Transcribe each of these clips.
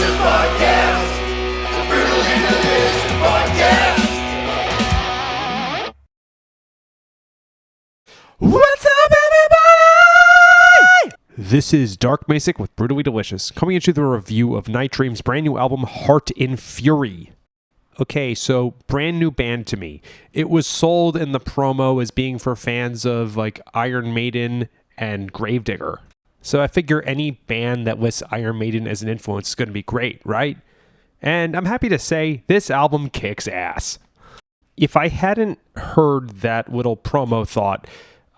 Delicious Podcast. The Brutally Delicious Podcast. What's up, everybody? This is Dark Macek with Brutally Delicious, coming into the review of Night Dream's brand new album, Heart in Fury. Okay, so brand new band to me. It was sold in the promo as being for fans of like Iron Maiden and Gravedigger. So I figure any band that lists Iron Maiden as an influence is going to be great, right? And I'm happy to say this album kicks ass. If I hadn't heard that little promo thought,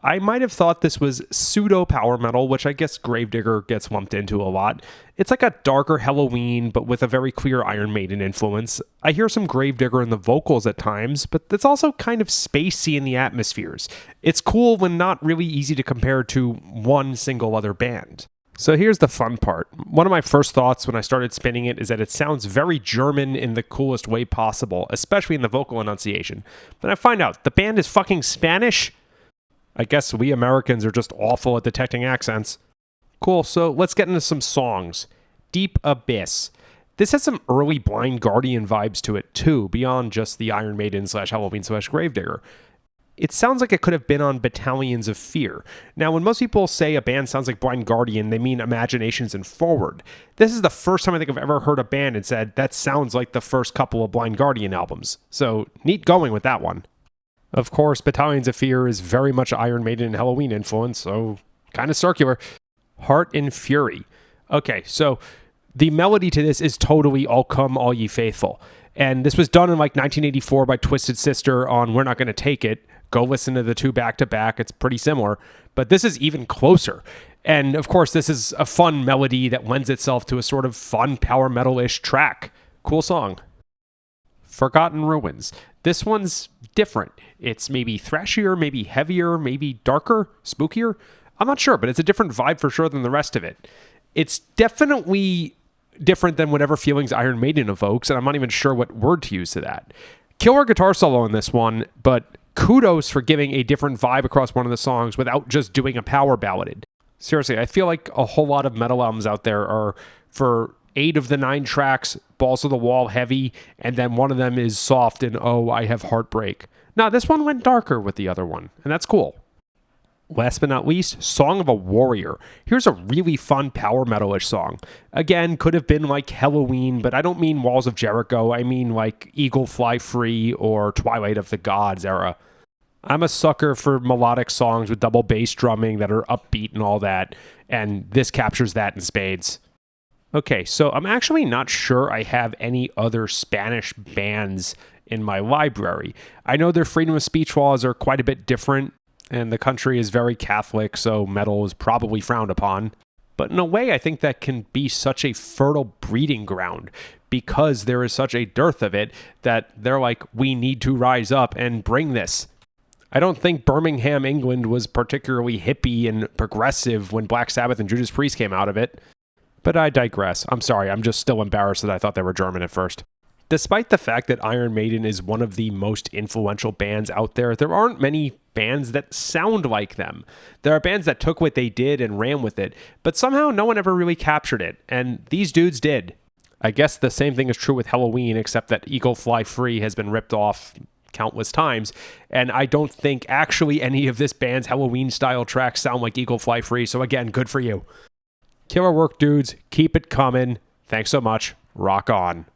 I might have thought this was pseudo power metal, which I guess Gravedigger gets lumped into a lot. It's like a darker Halloween, but with a very clear Iron Maiden influence. I hear some Gravedigger in the vocals at times, but it's also kind of spacey in the atmospheres. It's cool when not really easy to compare to one single other band. So here's the fun part. One of my first thoughts when I started spinning it is that it sounds very German in the coolest way possible, especially in the vocal enunciation. Then I find out the band is fucking Spanish. I guess we Americans are just awful at detecting accents. Cool, so let's get into some songs. Deep Abyss. This has some early Blind Guardian vibes to it too, beyond just the Iron Maiden / Halloween / Gravedigger. It sounds like it could have been on Battalions of Fear. Now, when most people say a band sounds like Blind Guardian, they mean Imaginations and Forward. This is the first time I think I've ever heard a band and said, that sounds like the first couple of Blind Guardian albums. So, neat going with that one. Of course, Battalions of Fear is very much Iron Maiden and Halloween influence, so kind of circular. Heart in Fury. Okay, so the melody to this is totally All Come All Ye Faithful. And this was done in like 1984 by Twisted Sister on We're Not Gonna Take It. Go listen to the two back to back. It's pretty similar. But this is even closer. And of course, this is a fun melody that lends itself to a sort of fun power metal-ish track. Cool song. Forgotten Ruins. This one's different. It's maybe thrashier, maybe heavier, maybe darker, spookier. I'm not sure, but it's a different vibe for sure than the rest of it. It's definitely different than whatever feelings Iron Maiden evokes, and I'm not even sure what word to use to that. Killer guitar solo in this one, but kudos for giving a different vibe across one of the songs without just doing a power balladed. Seriously, I feel like a whole lot of metal albums out there are for 8 of the 9 tracks, balls to the wall heavy, and then one of them is soft and oh, I have heartbreak. Now, this one went darker with the other one, and that's cool. Last but not least, Song of a Warrior. Here's a really fun power metal-ish song. Again, could have been like Halloween, but I don't mean Walls of Jericho. I mean like Eagle Fly Free or Twilight of the Gods era. I'm a sucker for melodic songs with double bass drumming that are upbeat and all that, and this captures that in spades. Okay, so I'm actually not sure I have any other Spanish bands in my library. I know their freedom of speech laws are quite a bit different, and the country is very Catholic, so metal is probably frowned upon. But in a way, I think that can be such a fertile breeding ground because there is such a dearth of it that they're like, we need to rise up and bring this. I don't think Birmingham, England was particularly hippie and progressive when Black Sabbath and Judas Priest came out of it. But I digress. I'm sorry, I'm just still embarrassed that I thought they were German at first. Despite the fact that Iron Maiden is one of the most influential bands out there aren't many bands that sound like them. There are bands that took what they did and ran with it, but somehow no one ever really captured it, and these dudes did. I guess the same thing is true with Halloween, except that Eagle Fly Free has been ripped off countless times, and I don't think actually any of this band's Halloween-style tracks sound like Eagle Fly Free, so again, good for you. Killer work, dudes. Keep it coming. Thanks so much. Rock on.